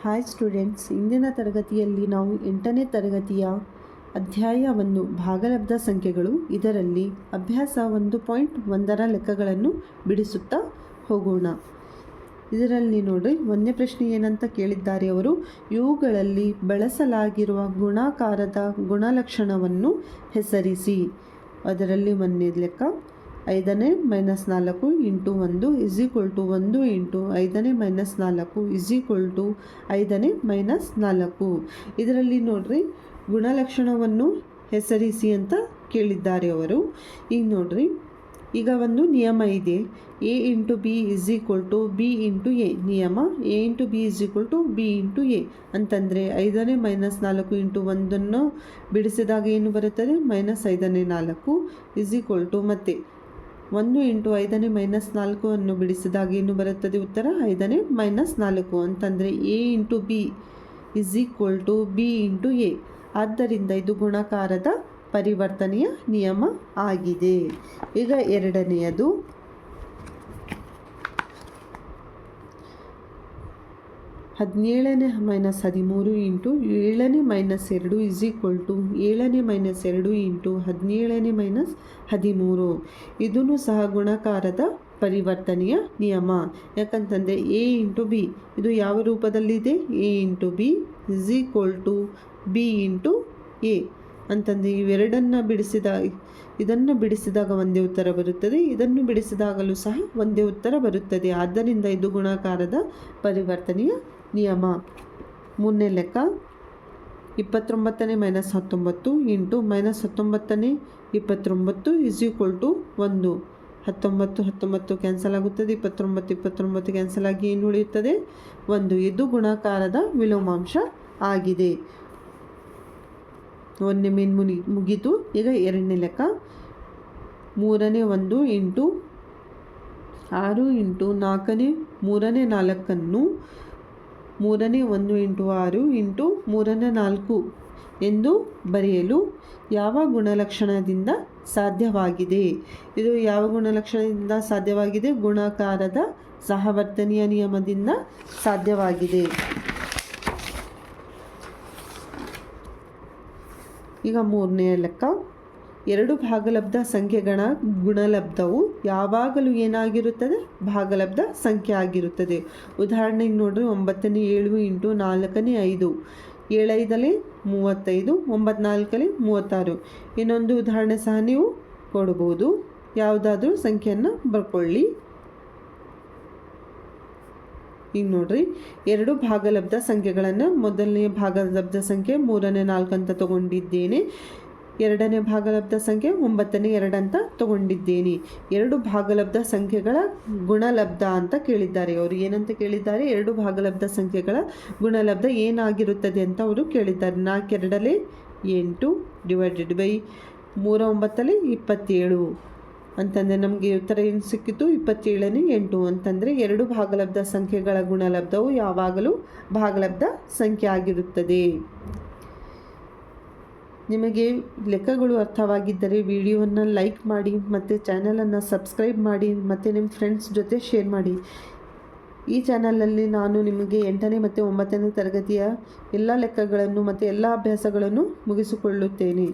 Hi students, ಇಂದಿನ ತರಗತಿಯಲ್ಲಿ ನಾವು 8ನೇ ತರಗತಿಯ ಅಧ್ಯಾಯ 1 ಭಾಗಲಬ್ಧ ಸಂಖ್ಯೆಗಳು ಇದರಲ್ಲಿ ಅಭ್ಯಾಸ 1.1ರ ಲೆಕ್ಕಗಳನ್ನು ಬಿಡಿಸುತ್ತಾ ಹೋಗೋಣ. ಇದರಲ್ಲಿ ನೋಡ್ರಿ, 1ನೇ ಪ್ರಶ್ನೆ ಏನಂತ ಕೇಳಿದ್ದಾರೆ ಅವರು, ಇವುಗಳಲ್ಲಿ ಬಳಸಲಾಗಿರುವ ಗುಣಾಕಾರದ ಗುಣಲಕ್ಷಣವನ್ನು ಹೆಸರಿಸಿ. ಅದರಲ್ಲಿ 1ನೇ ಲೆಕ್ಕ 5ನೇ minus 4 into 1 is equal to 1 into 5ನೇ ಮೈನಸ್ 4 ಇಸ್ ಈಕ್ವಲ್ ಟು 5ನೇ ಮೈನಸ್ 4. ಇದರಲ್ಲಿ ನೋಡ್ರಿ, ಗುಣಲಕ್ಷಣವನ್ನು ಹೆಸರಿಸಿ ಅಂತ ಕೇಳಿದ್ದಾರೆ ಅವರು. ಈಗ ನೋಡ್ರಿ, ಈಗ ಒಂದು ನಿಯಮ ಇದೆ, a into b is equal to b into a. ನಿಯಮ a into b is equal to b into a ಅಂತಂದರೆ 5ನೇ ಮೈನಸ್ 4 ಇಂಟು 1 ಬಿಡಿಸಿದಾಗ ಏನು ಬರುತ್ತದೆ, ಮೈನಸ್ 5ನೇ 4 ಇಸ್ ಈಕ್ವಲ್ ಟು ಮತ್ತೆ 1 ಇಂಟು 5ನೇ ಮೈನಸ್ 4 ಬಿಡಿಸಿದಾಗ ಏನು ಬರುತ್ತದೆ ಉತ್ತರ, 5ನೇ ಮೈನಸ್ 4 ಅಂತಂದರೆ a into b is equal to b into a. ಆದ್ದರಿಂದ ಇದು ಗುಣಾಕಾರದ ಪರಿವರ್ತನೆಯ ನಿಯಮ ಆಗಿದೆ. ಈಗ ಎರಡನೆಯದು, 17ನೇ ಮೈನಸ್ 13 ಇಂಟು 7ನೇ ಮೈನಸ್ 2 ಇಸ್ ಈಕ್ವಲ್ ಟು 7ನೇ ಮೈನಸ್ 2 ಇಂಟು 17ನೇ ಮೈನಸ್ 13. ಇದೂ ಸಹ ಗುಣಾಕಾರದ ಪರಿವರ್ತನೆಯ ನಿಯಮ. ಯಾಕಂತಂದರೆ ಎ ಇಂಟು ಬಿ ಇದು ಯಾವ ರೂಪದಲ್ಲಿದೆ, a into b is equal to b into a ಅಂತಂದರೆ ಇವೆರಡನ್ನು ಇದನ್ನು ಬಿಡಿಸಿದಾಗ ಒಂದೇ ಉತ್ತರ ಬರುತ್ತದೆ, ಇದನ್ನು ಬಿಡಿಸಿದಾಗಲೂ ಸಹ ಒಂದೇ ಉತ್ತರ ಬರುತ್ತದೆ. ಆದ್ದರಿಂದ ಇದು ಗುಣಾಕಾರದ ಪರಿವರ್ತನೆಯ ನಿಯಮ. 3ನೇ ಲೆಕ್ಕ 29ನೇ ಮೈನಸ್ 19 ಇಂಟು ಮೈನಸ್ 19ನೇ 29 ಇಸ್ ಈಕ್ವಲ್ ಟು 1. 19 ಕ್ಯಾನ್ಸಲ್ ಆಗುತ್ತದೆ, 29 ಕ್ಯಾನ್ಸಲ್ ಆಗಿ ಏನು ಉಳಿಯುತ್ತದೆ, 1. ಇದು ಗುಣಾಕಾರದ ವಿಲೋಮಾಂಶ ಆಗಿದೆ. 1ನೇ ಮೇನ್ ಮುಗೀತು. ಈಗ 2ನೇ ಲೆಕ್ಕ 3ನೇ 1 ಇಂಟು 6 ಇಂಟು 4ನೇ 3ನೇ 4 3ನೇ 1 ಇಂಟು 6 ಇಂಟು 3ನೇ 4 ಎಂದು ಬರೆಯಲು ಯಾವ ಗುಣಲಕ್ಷಣದಿಂದ ಸಾಧ್ಯವಾಗಿದೆ. ಇದು ಯಾವ ಗುಣಲಕ್ಷಣದಿಂದ ಸಾಧ್ಯವಾಗಿದೆ, ಗುಣಾಕಾರದ ಸಹವರ್ತನೆಯ ನಿಯಮದಿಂದ ಸಾಧ್ಯವಾಗಿದೆ. ಈಗ 3ನೇ ಲೆಕ್ಕ, 2 ಭಾಗಲಬ್ಧ ಸಂಖ್ಯೆಗಳ ಗುಣಲಬ್ಧವು ಯಾವಾಗಲೂ ಏನಾಗಿರುತ್ತದೆ, ಭಾಗಲಬ್ಧ ಸಂಖ್ಯೆ ಆಗಿರುತ್ತದೆ. ಉದಾಹರಣೆಗೆ ನೋಡ್ರಿ, 9ನೇ 7 ಇಂಟು 4ನೇ 5 7 5ನೇ 35 9 4ನೇ 36. ಇನ್ನೊಂದು ಉದಾಹರಣೆ ಸಹ ನೀವು ಕೊಡ್ಬೋದು. ಯಾವುದಾದ್ರೂ ಸಂಖ್ಯೆಯನ್ನು ಬರ್ಕೊಳ್ಳಿ. ಈಗ ನೋಡ್ರಿ, 2 ಭಾಗಲಬ್ಧ ಸಂಖ್ಯೆಗಳನ್ನು, ಮೊದಲನೇ ಭಾಗಲಬ್ಧ ಸಂಖ್ಯೆ 3ನೇ 4 ಅಂತ ತಗೊಂಡಿದ್ದೇನೆ, 2ನೇ ಭಾಗಲಬ್ಧ ಸಂಖ್ಯೆ 9ನೇ 2 ಅಂತ ತಗೊಂಡಿದ್ದೇನೆ. 2 ಭಾಗಲಬ್ಧ ಸಂಖ್ಯೆಗಳ ಗುಣಲಬ್ಧ ಅಂತ ಕೇಳಿದ್ದಾರೆ ಅವರು. ಏನಂತ ಕೇಳಿದ್ದಾರೆ, 2 ಭಾಗಲಬ್ಧ ಸಂಖ್ಯೆಗಳ ಗುಣಲಬ್ಧ ಏನಾಗಿರುತ್ತದೆ ಅಂತ ಅವರು ಕೇಳಿದ್ದಾರೆ. 4 2ನೇ 8 ಡಿವೈಡೆಡ್ ಬೈ 3 9ನೇ 27 ಅಂತಂದರೆ ನಮಗೆ ಉತ್ತರ ಏನು ಸಿಕ್ಕಿತು, 27ನೇ 8 ಅಂತಂದರೆ 2 ಭಾಗಲಬ್ಧ ಸಂಖ್ಯೆಗಳ ಗುಣಲಬ್ಧವು ಯಾವಾಗಲೂ ಭಾಗಲಬ್ಧ ಸಂಖ್ಯೆ ಆಗಿರುತ್ತದೆ. ನಿಮಗೆ ಲೆಕ್ಕಗಳು ಅರ್ಥವಾಗಿದ್ದರೆ ವಿಡಿಯೋವನ್ನು ಲೈಕ್ ಮಾಡಿ ಮತ್ತು ಚಾನಲನ್ನು ಸಬ್ಸ್ಕ್ರೈಬ್ ಮಾಡಿ ಮತ್ತು ನಿಮ್ಮ ಫ್ರೆಂಡ್ಸ್ ಜೊತೆ ಶೇರ್ ಮಾಡಿ. ಈ ಚಾನಲಲ್ಲಿ ನಾನು ನಿಮಗೆ 8ನೇ ಮತ್ತು 9ನೇ ತರಗತಿಯ ಎಲ್ಲ ಲೆಕ್ಕಗಳನ್ನು ಮತ್ತು ಎಲ್ಲ ಅಭ್ಯಾಸಗಳನ್ನು ಮುಗಿಸಿಕೊಳ್ಳುತ್ತೇನೆ.